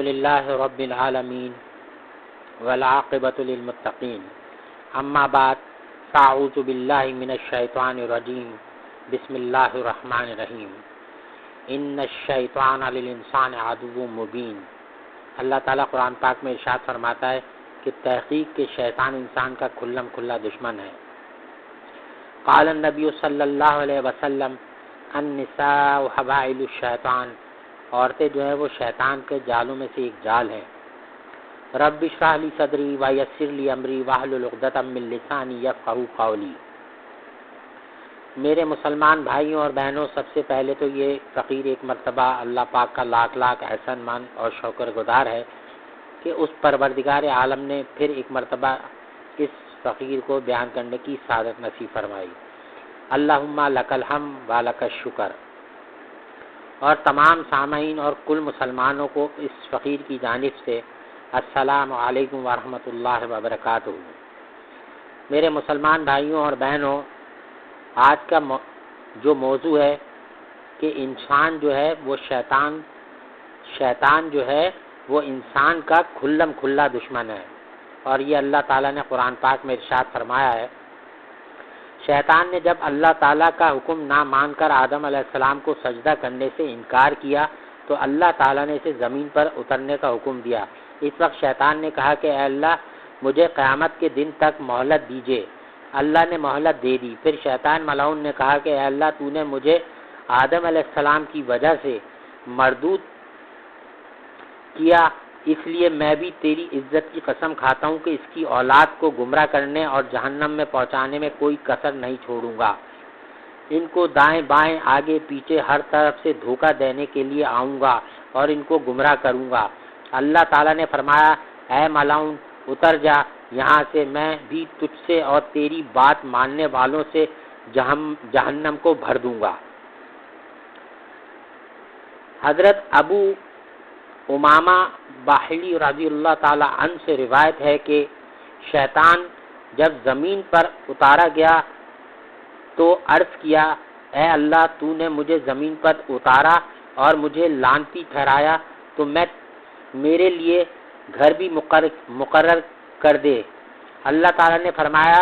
للہ رب العالمین والعاقبۃ للمتقین اما بعد فاعوذ باللہ من الشیطان الرجیم بسم اللہ الرحمن الرحیم ان الشیطان للانسان عدو مبین۔ اللہ تعالیٰ قرآن پاک میں ارشاد فرماتا ہے کہ تحقیق کے شیطان انسان کا کھلم کھلا دشمن ہے۔ قال النبی صلی اللہ علیہ وسلم النساء حبائل الشیطان، عورتیں جو ہے وہ شیطان کے جالوں میں سے ایک جال ہے۔ رب اشرح لی صدری ویسر لی امری واحلل عقدۃ من لسانی یفقہوا قولی۔ میرے مسلمان بھائیوں اور بہنوں، سب سے پہلے تو یہ فقیر ایک مرتبہ اللہ پاک کا لاکھ لاکھ احسان مند اور شکر گزار ہے کہ اس پروردگار عالم نے پھر ایک مرتبہ اس فقیر کو بیان کرنے کی سعادت نصیب فرمائی۔ اللہم لک الحمد و لک الشکر۔ اور تمام سامعین اور کل مسلمانوں کو اس فقیر کی جانب سے السلام علیکم ورحمۃ اللہ وبرکاتہ۔ میرے مسلمان بھائیوں اور بہنوں، آج کا جو موضوع ہے کہ انسان جو ہے وہ شیطان جو ہے وہ انسان کا کھلم کھلا دشمن ہے، اور یہ اللہ تعالیٰ نے قرآن پاک میں ارشاد فرمایا ہے۔ شیطان نے جب اللہ تعالیٰ کا حکم نہ مان کر آدم علیہ السلام کو سجدہ کرنے سے انکار کیا تو اللہ تعالیٰ نے اسے زمین پر اترنے کا حکم دیا۔ اس وقت شیطان نے کہا کہ اے اللہ مجھے قیامت کے دن تک مہلت دیجیے۔ اللہ نے مہلت دے دی۔ پھر شیطان ملعون نے کہا کہ اے اللہ تو نے مجھے آدم علیہ السلام کی وجہ سے مردود کیا، اس لیے میں بھی تیری عزت کی قسم کھاتا ہوں کہ اس کی اولاد کو گمراہ کرنے اور جہنم میں پہنچانے میں کوئی کسر نہیں چھوڑوں گا۔ ان کو دائیں بائیں آگے پیچھے ہر طرف سے دھوکہ دینے کے لیے آؤں گا اور ان کو گمراہ کروں گا۔ اللہ تعالیٰ نے فرمایا اے ملعون اتر جا یہاں سے، میں بھی تجھ سے اور تیری بات ماننے والوں سے جہنم کو بھر دوں گا۔ حضرت ابو امامہ باہلی رضی اللہ تعالی عنہ سے روایت ہے کہ شیطان جب زمین پر اتارا گیا تو عرض کیا اے اللہ تو نے مجھے زمین پر اتارا اور مجھے لعنتی ٹھہرایا تو میرے لیے گھر بھی مقرر کر دے۔ اللہ تعالیٰ نے فرمایا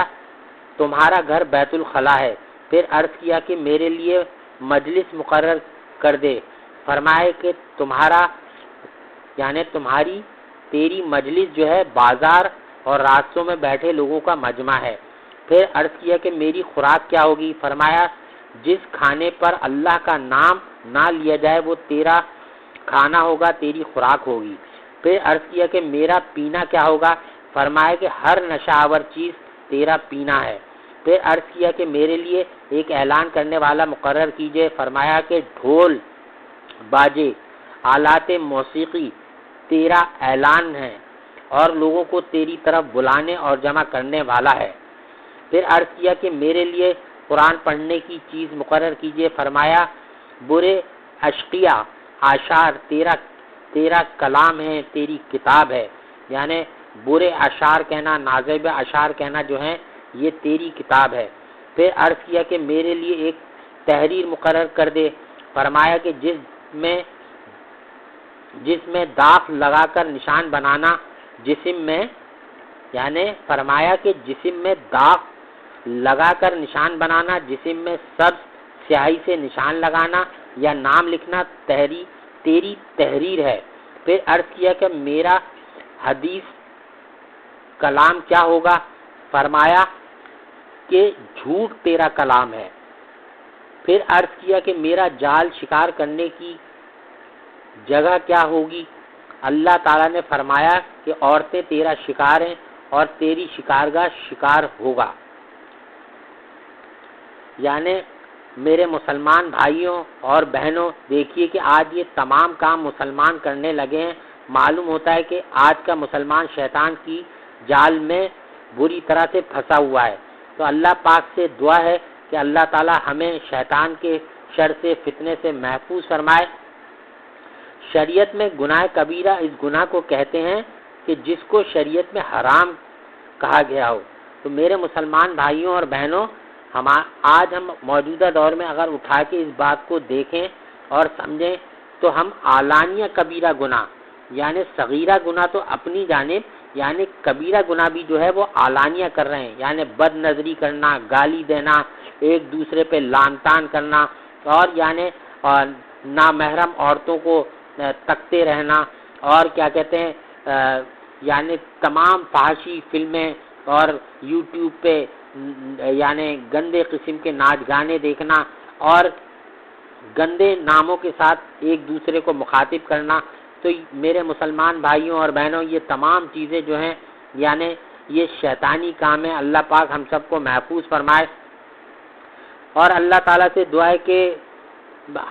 تمہارا گھر بیت الخلا ہے۔ پھر عرض کیا کہ میرے لیے مجلس مقرر کر دے۔ فرمایا کہ تیری مجلس جو ہے بازار اور راستوں میں بیٹھے لوگوں کا مجمع ہے۔ پھر عرض کیا کہ میری خوراک کیا ہوگی؟ فرمایا جس کھانے پر اللہ کا نام نہ لیا جائے وہ تیرا کھانا ہوگا، تیری خوراک ہوگی۔ پھر عرض کیا کہ میرا پینا کیا ہوگا؟ فرمایا کہ ہر نشہ آور چیز تیرا پینا ہے۔ پھر عرض کیا کہ میرے لیے ایک اعلان کرنے والا مقرر کیجئے۔ فرمایا کہ ڈھول باجے آلات موسیقی تیرا اعلان ہے اور لوگوں کو تیری طرف بلانے اور جمع کرنے والا ہے۔ پھر عرض کیا کہ میرے لیے قرآن پڑھنے کی چیز مقرر کیجئے۔ فرمایا برے اشقیہ آشار تیرا کلام ہے، تیری کتاب ہے، یعنی برے اشعار کہنا، نازیب اشعار کہنا جو ہے یہ تیری کتاب ہے۔ پھر عرض کیا کہ میرے لیے ایک تحریر مقرر کر دے۔ فرمایا کہ جس میں داغ لگا کر نشان بنانا جسم میں، یعنی فرمایا کہ جسم میں داغ لگا کر نشان بنانا، جسم میں سبز سیاہی سے نشان لگانا یا نام لکھنا تیری تحریر ہے۔ پھر عرض کیا کہ میرا حدیث کلام کیا ہوگا؟ فرمایا کہ جھوٹ تیرا کلام ہے۔ پھر عرض کیا کہ میرا جال شکار کرنے کی جگہ کیا ہوگی؟ اللہ تعالیٰ نے فرمایا کہ عورتیں تیرا شکار ہیں اور تیری شکارگاہ شکار ہوگا۔ یعنی میرے مسلمان بھائیوں اور بہنوں، دیکھیے کہ آج یہ تمام کام مسلمان کرنے لگے ہیں۔ معلوم ہوتا ہے کہ آج کا مسلمان شیطان کی جال میں بری طرح سے پھنسا ہوا ہے۔ تو اللہ پاک سے دعا ہے کہ اللہ تعالی ہمیں شیطان کے شر سے، فتنے سے محفوظ فرمائے۔ شریعت میں گناہ کبیرہ اس گناہ کو کہتے ہیں کہ جس کو شریعت میں حرام کہا گیا ہو۔ تو میرے مسلمان بھائیوں اور بہنوں، آج ہم موجودہ دور میں اگر اٹھا کے اس بات کو دیکھیں اور سمجھیں تو ہم اعلانیہ کبیرہ گناہ یعنی صغیرہ گناہ تو اپنی جانب، یعنی کبیرہ گناہ بھی جو ہے وہ اعلانیہ کر رہے ہیں، یعنی بد نظری کرنا، گالی دینا، ایک دوسرے پہ لعن طعن کرنا، اور یعنی نامحرم عورتوں کو تکتے رہنا، اور کیا کہتے ہیں یعنی تمام فحاشی فلمیں اور یوٹیوب پہ یعنی گندے قسم کے ناچ گانے دیکھنا، اور گندے ناموں کے ساتھ ایک دوسرے کو مخاطب کرنا۔ تو میرے مسلمان بھائیوں اور بہنوں، یہ تمام چیزیں جو ہیں یعنی یہ شیطانی کام ہے۔ اللہ پاک ہم سب کو محفوظ فرمائے، اور اللہ تعالیٰ سے دعا ہے کہ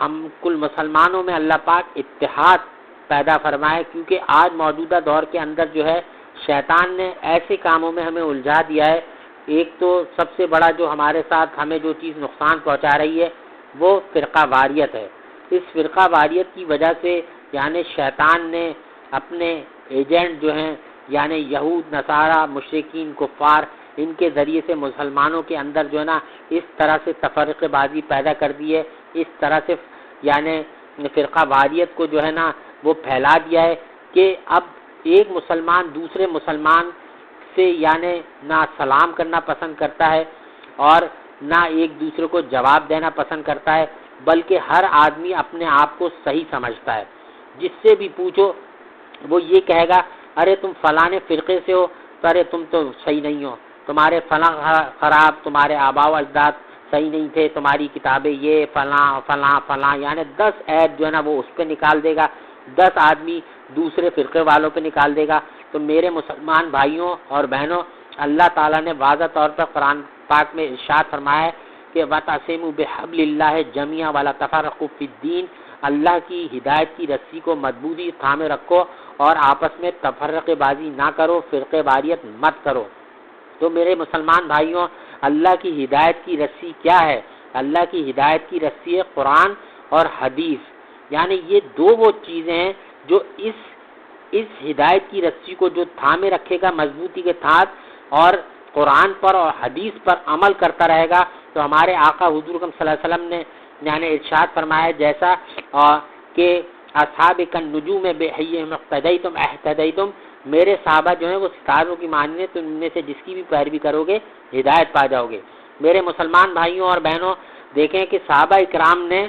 ہم کل مسلمانوں میں اللہ پاک اتحاد پیدا فرمائے، کیونکہ آج موجودہ دور کے اندر جو ہے شیطان نے ایسے کاموں میں ہمیں الجھا دیا ہے۔ ایک تو سب سے بڑا جو ہمارے ساتھ ہمیں جو چیز نقصان پہنچا رہی ہے وہ فرقہ واریت ہے۔ اس فرقہ واریت کی وجہ سے یعنی شیطان نے اپنے ایجنٹ جو ہیں یعنی یہود، نصارہ، مشرکین، کفار، ان کے ذریعے سے مسلمانوں کے اندر جو ہے نا اس طرح سے تفرقہ بازی پیدا کر دی ہے، اس طرح سے یعنی فرقہ واریت کو جو ہے نا وہ پھیلا دیا ہے کہ اب ایک مسلمان دوسرے مسلمان سے یعنی نہ سلام کرنا پسند کرتا ہے اور نہ ایک دوسرے کو جواب دینا پسند کرتا ہے، بلکہ ہر آدمی اپنے آپ کو صحیح سمجھتا ہے۔ جس سے بھی پوچھو وہ یہ کہے گا ارے تم فلاں فرقے سے ہو تو ارے تم تو صحیح نہیں ہو، تمہارے فلاں خراب، تمہارے آباء و اجداد صحیح نہیں تھے، تمہاری کتابیں یہ فلاں فلاں فلاں، یعنی 10 عیب جو ہے نا وہ اس پہ نکال دے گا، 10 آدمی دوسرے فرقے والوں پہ نکال دے گا۔ تو میرے مسلمان بھائیوں اور بہنوں، اللہ تعالیٰ نے واضح طور پر قرآن پاک میں ارشاد فرمایا ہے کہ وَتَعْتَصِمُوا بِحَبْلِ اللَّهِ جَمِيعًا وَلَا تَفَرَّقُوا فِي الدِّينِ، اللہ کی ہدایت کی رسی کو مضبوطی تھامے رکھو اور آپس میں تفرقہ بازی نہ کرو، فرقہ واریت مت کرو۔ تو میرے مسلمان بھائیوں، اللہ کی ہدایت کی رسی کیا ہے؟ اللہ کی ہدایت کی رسی ہے قرآن اور حدیث، یعنی یہ دو وہ چیزیں ہیں جو اس ہدایت کی رسی کو جو تھامے رکھے گا مضبوطی کے ساتھ اور قرآن پر اور حدیث پر عمل کرتا رہے گا، تو ہمارے آقا حضور صلی اللہ علیہ وسلم نے یعنی ارشاد فرمایا جیسا کہ اصحاب النجوم بحیہم اقتدیتم اہتدیتم، میرے صحابہ جو ہیں وہ ستاروں کی ماننے، تو ان میں سے جس کی بھی پیروی کرو گے ہدایت پا جاؤ گے۔ میرے مسلمان بھائیوں اور بہنوں، دیکھیں کہ صحابہ اکرام نے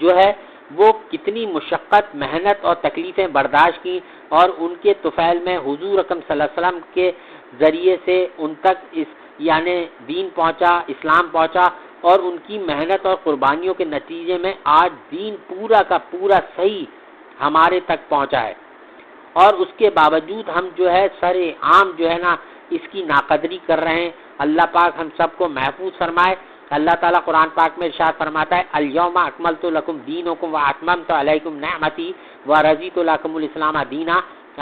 جو ہے وہ کتنی مشقت، محنت اور تکلیفیں برداشت کی، اور ان کے طفیل میں حضور اکرم صلی اللہ علیہ وسلم کے ذریعے سے ان تک اس یعنی دین پہنچا، اسلام پہنچا، اور ان کی محنت اور قربانیوں کے نتیجے میں آج دین پورا کا پورا صحیح ہمارے تک پہنچا ہے، اور اس کے باوجود ہم جو ہے سر عام جو ہے نا اس کی ناقدری کر رہے ہیں۔ اللہ پاک ہم سب کو محفوظ فرمائے۔ اللہ تعالیٰ قرآن پاک میں ارشاد فرماتا ہے الیوم اکملت لکم دینکم واتممت علیکم نعمتی ورضیت لکم الاسلام دینا،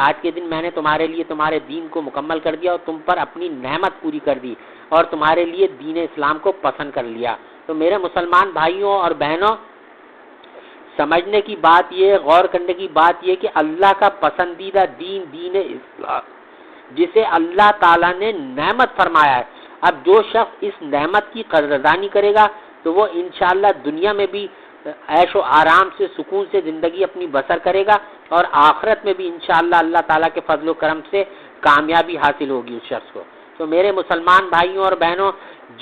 آج کے دن میں نے تمہارے لیے تمہارے دین کو مکمل کر دیا اور تم پر اپنی نعمت پوری کر دی اور تمہارے لیے دین اسلام کو پسند کر لیا۔ تو میرے مسلمان بھائیوں اور بہنوں، سمجھنے کی بات یہ، غور کرنے کی بات یہ کہ اللہ کا پسندیدہ دین دین اسلام جسے اللہ تعالیٰ نے نعمت فرمایا ہے، اب جو شخص اس نعمت کی قدردانی کرے گا تو وہ انشاءاللہ دنیا میں بھی عیش و آرام سے سکون سے زندگی اپنی بسر کرے گا، اور آخرت میں بھی انشاءاللہ اللہ تعالیٰ کے فضل و کرم سے کامیابی حاصل ہوگی اس شخص کو۔ تو میرے مسلمان بھائیوں اور بہنوں،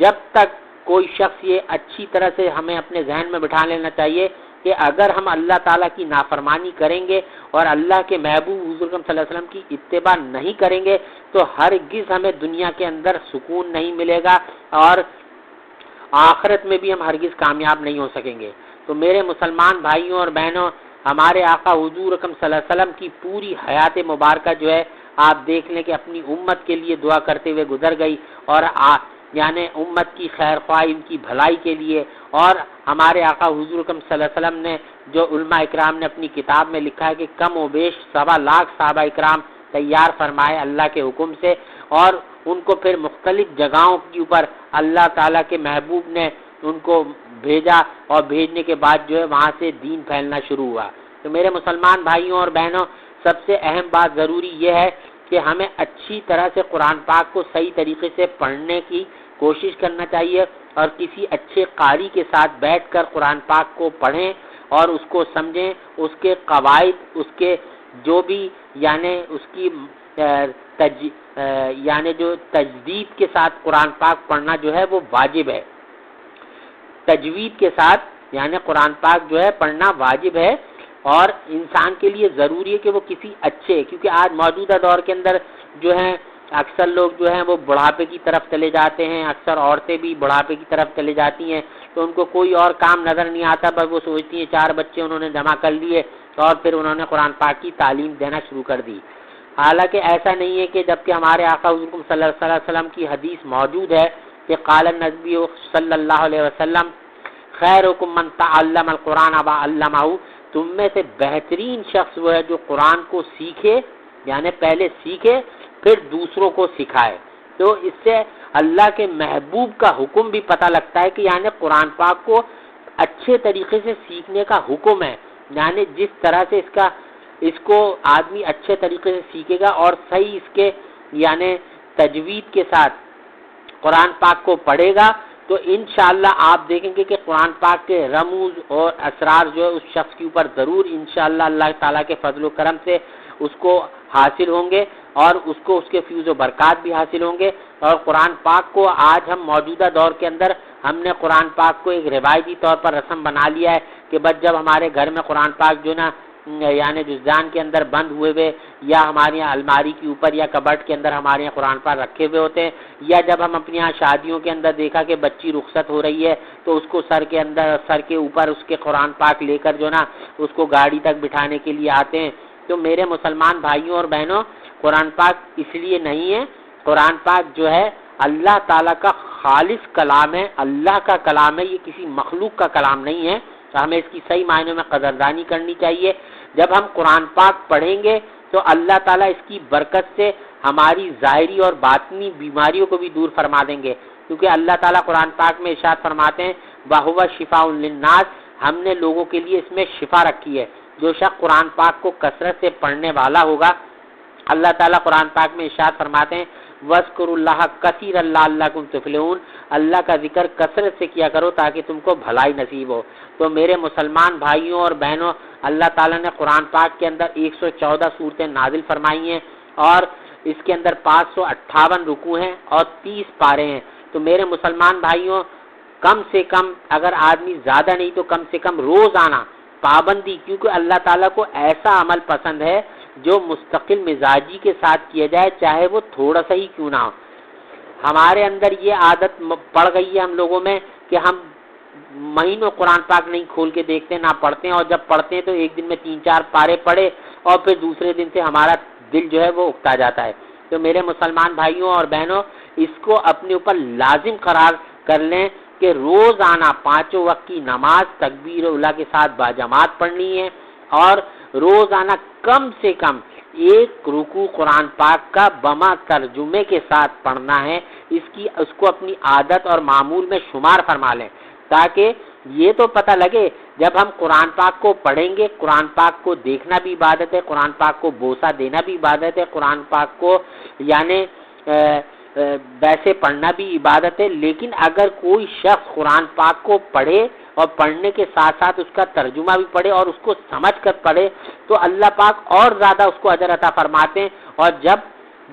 جب تک کوئی شخص یہ اچھی طرح سے ہمیں اپنے ذہن میں بٹھا لینا چاہیے کہ اگر ہم اللہ تعالیٰ کی نافرمانی کریں گے اور اللہ کے محبوب حضور صلی اللہ علیہ وسلم کی اتباع نہیں کریں گے تو ہرگز ہمیں دنیا کے اندر سکون نہیں ملے گا، اور آخرت میں بھی ہم ہرگز کامیاب نہیں ہو سکیں گے۔ تو میرے مسلمان بھائیوں اور بہنوں، ہمارے آقا حضور اکرم صلی اللہ علیہ وسلم کی پوری حیات مبارکہ جو ہے آپ دیکھ لیں کہ اپنی امت کے لیے دعا کرتے ہوئے گزر گئی، اور یعنی امت کی خیر خواہی، ان کی بھلائی کے لیے، اور ہمارے آقا حضور اکرم صلی اللہ علیہ وسلم نے جو علماء اکرام نے اپنی کتاب میں لکھا ہے کہ کم و بیش 1.25 لاکھ صحابہ اکرام تیار فرمائے اللہ کے حکم سے، اور ان کو پھر مختلف جگہوں کے اوپر اللہ تعالیٰ کے محبوب نے ان کو بھیجا، اور بھیجنے کے بعد جو ہے وہاں سے دین پھیلنا شروع ہوا۔ تو میرے مسلمان بھائیوں اور بہنوں، سب سے اہم بات ضروری یہ ہے کہ ہمیں اچھی طرح سے قرآن پاک کو صحیح طریقے سے پڑھنے کی کوشش کرنا چاہیے، اور کسی اچھے قاری کے ساتھ بیٹھ کر قرآن پاک کو پڑھیں اور اس کو سمجھیں، اس کے قواعد، اس کے جو بھی یعنی اس کی یعنی جو تجدید کے ساتھ قرآن پاک پڑھنا جو ہے وہ واجب ہے، تجوید کے ساتھ یعنی قرآن پاک جو ہے پڑھنا واجب ہے، اور انسان کے لیے ضروری ہے کہ وہ کسی اچھے، کیونکہ آج موجودہ دور کے اندر جو ہیں اکثر لوگ جو ہیں وہ بڑھاپے کی طرف چلے جاتے ہیں، اکثر عورتیں بھی بڑھاپے کی طرف چلے جاتی ہیں، تو ان کو کوئی اور کام نظر نہیں آتا، بس وہ سوچتی ہیں 4 بچے انہوں نے جمع کر لیے اور پھر انہوں نے قرآن پاک کی تعلیم دینا شروع کر دی۔ حالانکہ ایسا نہیں ہے، کہ جبکہ ہمارے آقا حضور صلی اللہ علیہ وسلم کی حدیث موجود ہے کہ قال النبی صلی اللہ علیہ وسلم خیرکم من تعلم القرآن وعلمہ، تم میں سے بہترین شخص وہ ہے جو قرآن کو سیکھے، یعنی پہلے سیکھے پھر دوسروں کو سکھائے۔ تو اس سے اللہ کے محبوب کا حکم بھی پتہ لگتا ہے کہ یعنی قرآن پاک کو اچھے طریقے سے سیکھنے کا حکم ہے، یعنی جس طرح سے اس کو آدمی اچھے طریقے سے سیکھے گا اور صحیح اس کے یعنی تجوید کے ساتھ قرآن پاک کو پڑھے گا، تو انشاءاللہ آپ دیکھیں گے کہ قرآن پاک کے رموز اور اسرار جو ہے اس شخص کے اوپر ضرور انشاءاللہ اللہ تعالیٰ کے فضل و کرم سے اس کو حاصل ہوں گے، اور اس کو اس کے فیض و برکات بھی حاصل ہوں گے۔ اور قرآن پاک کو آج ہم موجودہ دور کے اندر ہم نے قرآن پاک کو ایک روایتی طور پر رسم بنا لیا ہے کہ بس جب ہمارے گھر میں قرآن پاک جو نا یعنی جزدان کے اندر بند ہوئے یا ہمارے یہاں الماری کے اوپر یا کبرٹ کے اندر ہمارے یہاں قرآن پاک رکھے ہوئے ہوتے ہیں، یا جب ہم اپنے یہاں شادیوں کے اندر دیکھا کہ بچی رخصت ہو رہی ہے تو اس کو سر کے اوپر اس کے قرآن پاک لے کر جو نا اس کو گاڑی تک بٹھانے کے لیے آتے ہیں۔ تو میرے مسلمان بھائیوں اور بہنوں، قرآن پاک اس لیے نہیں ہے، قرآن پاک جو ہے اللہ تعالیٰ کا خالص کلام ہے، اللہ کا کلام ہے، یہ کسی مخلوق کا کلام نہیں ہے، تو ہمیں اس کی صحیح معنوں میں قدردانی کرنی چاہیے۔ جب ہم قرآن پاک پڑھیں گے تو اللہ تعالیٰ اس کی برکت سے ہماری ظاہری اور باطنی بیماریوں کو بھی دور فرما دیں گے، کیونکہ اللہ تعالیٰ قرآن پاک میں ارشاد فرماتے ہیں وَهُوَ شِفَاءٌ لِلنَّاسِ، ہم نے لوگوں کے لیے اس میں شفا رکھی ہے۔ جو شخص قرآن پاک کو کثرت سے پڑھنے والا ہوگا، اللہ تعالیٰ قرآن پاک میں ارشاد فرماتے ہیں وَاذْكُرُوا اللَّهَ كَثِيرًا لَعَلَّكُمْ تُفْلِحُونَ، اللہ کا ذکر کثرت سے کیا کرو تاکہ تم کو بھلائی نصیب ہو۔ تو میرے مسلمان بھائیوں اور بہنوں، اللہ تعالیٰ نے قرآن پاک کے اندر 114 صورتیں نازل فرمائی ہیں، اور اس کے اندر 558 رکوع ہیں اور 30 پارے ہیں۔ تو میرے مسلمان بھائیوں، کم سے کم اگر آدمی زیادہ نہیں تو کم سے کم روزانہ پابندی، کیونکہ اللہ تعالیٰ کو ایسا عمل پسند ہے جو مستقل مزاجی کے ساتھ کیا جائے، چاہے وہ تھوڑا سا ہی کیوں نہ ہو۔ ہمارے اندر یہ عادت پڑ گئی ہے ہم لوگوں میں کہ ہم مہینوں قرآن پاک نہیں کھول کے دیکھتے، نہ پڑھتے ہیں، اور جب پڑھتے ہیں تو ایک دن میں 3-4 پارے پڑھے اور پھر دوسرے دن سے ہمارا دل جو ہے وہ اکتا جاتا ہے۔ تو میرے مسلمان بھائیوں اور بہنوں، اس کو اپنے اوپر لازم قرار کر لیں کہ روزانہ 5 وقت کی نماز تکبیر اولیٰ کے ساتھ باجماعت پڑھنی ہے، اور روزانہ کم سے کم 1 رکوع قرآن پاک کا بما ترجمے کے ساتھ پڑھنا ہے۔ اس کو اپنی عادت اور معمول میں شمار فرما لیں، تاکہ یہ تو پتہ لگے جب ہم قرآن پاک کو پڑھیں گے، قرآن پاک کو دیکھنا بھی عبادت ہے، قرآن پاک کو بوسہ دینا بھی عبادت ہے، قرآن پاک کو یعنی ویسے پڑھنا بھی عبادت ہے۔ لیکن اگر کوئی شخص قرآن پاک کو پڑھے اور پڑھنے کے ساتھ ساتھ اس کا ترجمہ بھی پڑھے اور اس کو سمجھ کر پڑھے، تو اللہ پاک اور زیادہ اس کو اجر عطا فرماتے ہیں۔ اور جب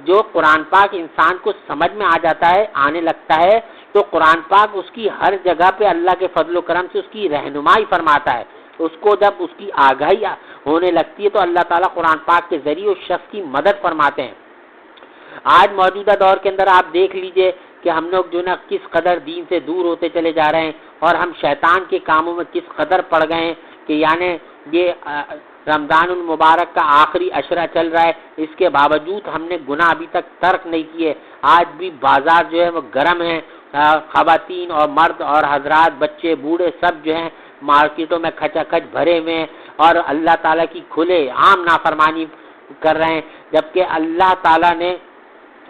جو قرآن پاک انسان کو سمجھ میں آ جاتا ہے، آنے لگتا ہے، تو قرآن پاک اس کی ہر جگہ پہ اللہ کے فضل و کرم سے اس کی رہنمائی فرماتا ہے۔ اس کو جب اس کی آگاہی ہونے لگتی ہے تو اللہ تعالیٰ قرآن پاک کے ذریعے اس شخص کی مدد فرماتے ہیں۔ آج موجودہ دور کے اندر آپ دیکھ لیجئے کہ ہم لوگ جو نا کس قدر دین سے دور ہوتے چلے جا رہے ہیں، اور ہم شیطان کے کاموں میں کس قدر پڑ گئے ہیں کہ یعنی یہ رمضان المبارک کا آخری عشرہ چل رہا ہے، اس کے باوجود ہم نے گناہ ابھی تک ترک نہیں کیے۔ آج بھی بازار جو ہے وہ گرم ہے، خواتین اور مرد اور حضرات، بچے بوڑھے سب جو ہیں مارکیٹوں میں کھچا کھچ بھرے ہوئے ہیں، اور اللہ تعالیٰ کی کھلے عام نافرمانی کر رہے ہیں، جبکہ اللہ تعالیٰ نے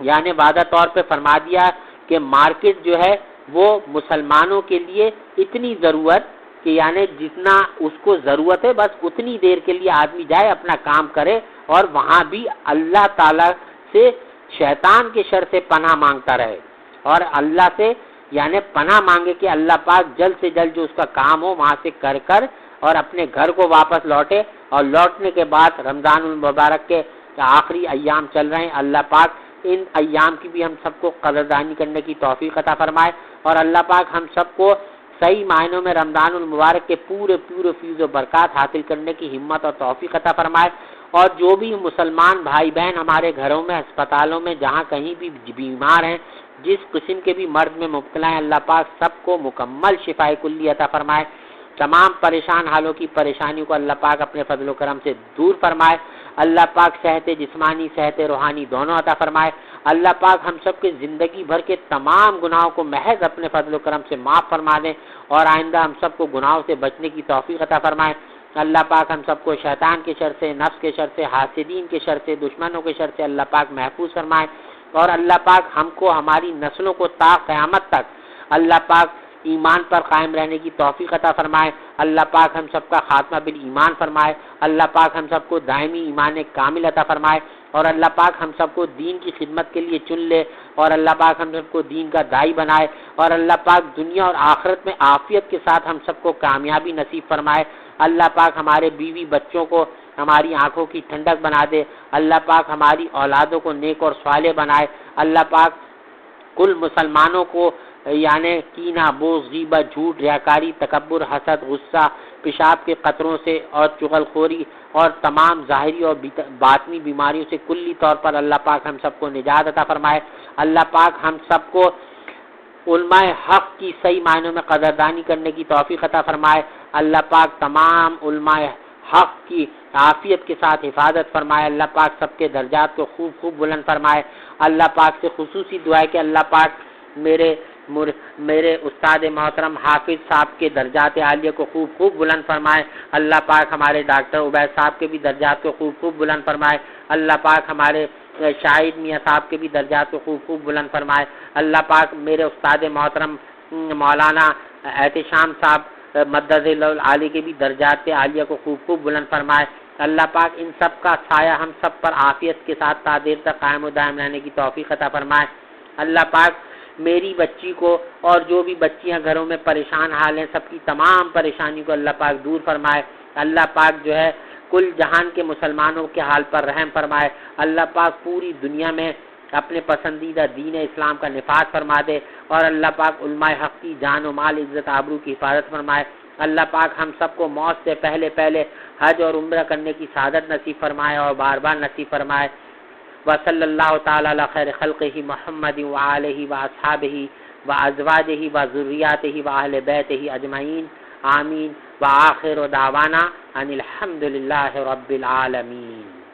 یعنی وعدہ طور پہ فرما دیا کہ مارکیٹ جو ہے وہ مسلمانوں کے لیے اتنی ضرورت کہ یعنی جتنا اس کو ضرورت ہے بس اتنی دیر کے لیے آدمی جائے، اپنا کام کرے، اور وہاں بھی اللہ تعالیٰ سے شیطان کے شر سے پناہ مانگتا رہے، اور اللہ سے یعنی پناہ مانگے کہ اللہ پاک جلد سے جلد جو اس کا کام ہو وہاں سے کر اور اپنے گھر کو واپس لوٹے اور لوٹنے کے بعد رمضان المبارک کے آخری ایام چل رہے ہیں، اللہ پاک ان ایام کی بھی ہم سب کو قدردانی کرنے کی توفیق عطا فرمائے، اور اللہ پاک ہم سب کو صحیح معنوں میں رمضان المبارک کے پورے فیض و برکات حاصل کرنے کی ہمت اور توفیق عطا فرمائے، اور جو بھی مسلمان بھائی بہن ہمارے گھروں میں، ہسپتالوں میں، جہاں کہیں بھی بیمار ہیں، جس قسم کے بھی مرض میں مبتلا ہیں، اللہ پاک سب کو مکمل شفاء کلی عطا فرمائے، تمام پریشان حالوں کی پریشانیوں کو اللہ پاک اپنے فضل و کرم سے دور فرمائے، اللہ پاک صحت جسمانی صحت روحانی دونوں عطا فرمائے، اللہ پاک ہم سب کے زندگی بھر کے تمام گناہوں کو محض اپنے فضل و کرم سے معاف فرما دیں، اور آئندہ ہم سب کو گناہوں سے بچنے کی توفیق عطا فرمائے، اللہ پاک ہم سب کو شیطان کے شر سے، نفس کے شر سے، حاسدین کے شر سے، دشمنوں کے شر سے اللہ پاک محفوظ فرمائے، اور اللہ پاک ہم کو ہماری نسلوں کو تا قیامت تک اللہ پاک ایمان پر قائم رہنے کی توفیق عطا فرمائے، اللہ پاک ہم سب کا خاتمہ بالایمان فرمائے، اللہ پاک ہم سب کو دائمی ایمان کامل عطا فرمائے، اور اللہ پاک ہم سب کو دین کی خدمت کے لیے چن لے، اور اللہ پاک ہم سب کو دین کا داعی بنائے، اور اللہ پاک دنیا اور آخرت میں عافیت کے ساتھ ہم سب کو کامیابی نصیب فرمائے، اللہ پاک ہمارے بیوی بچوں کو ہماری آنکھوں کی ٹھنڈک بنا دے، اللہ پاک ہماری اولادوں کو نیک اور صالح بنائے، اللہ پاک کل مسلمانوں کو یعنی کینہ، بغض، غیبت، جھوٹ، ریاکاری، تکبر، حسد، غصہ، پیشاب کے قطروں سے اور چغل خوری اور تمام ظاہری اور باطنی بیماریوں سے کلی طور پر اللہ پاک ہم سب کو نجات عطا فرمائے، اللہ پاک ہم سب کو علماء حق کی صحیح معنوں میں قدردانی کرنے کی توفیق عطا فرمائے، اللہ پاک تمام علماء حق کی عافیت کے ساتھ حفاظت فرمائے، اللہ پاک سب کے درجات کو خوب بلند فرمائے، اللہ پاک سے خصوصی دعا ہے کہ اللہ پاک میرے استاد محترم حافظ صاحب کے درجات عالیہ کو خوب بلند فرمائے، اللہ پاک ہمارے ڈاکٹر عبید صاحب کے بھی درجات کو خوب بلند فرمائے، اللہ پاک ہمارے شاہد میاں صاحب کے بھی درجات کو خوب بلند فرمائے، اللہ پاک میرے استاد محترم مولانا احتشام صاحب مدد العالی کے بھی درجات عالیہ کو خوب بلند فرمائے، اللہ پاک ان سب کا سایہ ہم سب پر عافیت کے ساتھ تا دیر تک قائم و دائم رہنے کی توفیق عطا فرمائے، اللہ پاک میری بچی کو اور جو بھی بچیاں گھروں میں پریشان حال ہیں سب کی تمام پریشانی کو اللہ پاک دور فرمائے، اللہ پاک جو ہے کل جہان کے مسلمانوں کے حال پر رحم فرمائے، اللہ پاک پوری دنیا میں اپنے پسندیدہ دین اسلام کا نفاذ فرما دے، اور اللہ پاک علماء حق کی جان و مال عزت آبرو کی حفاظت فرمائے، اللہ پاک ہم سب کو موت سے پہلے حج اور عمرہ کرنے کی سعادت نصیب فرمائے اور بار نصیب فرمائے، وصلی اللہ تعالی علی خیر خلقہ محمد وآلہ واصحابہ وازواجہ وذریاتہ واہل بیتہ اجمعین آمین، وآخر دعوانا ان الحمد للہ رب العالمین۔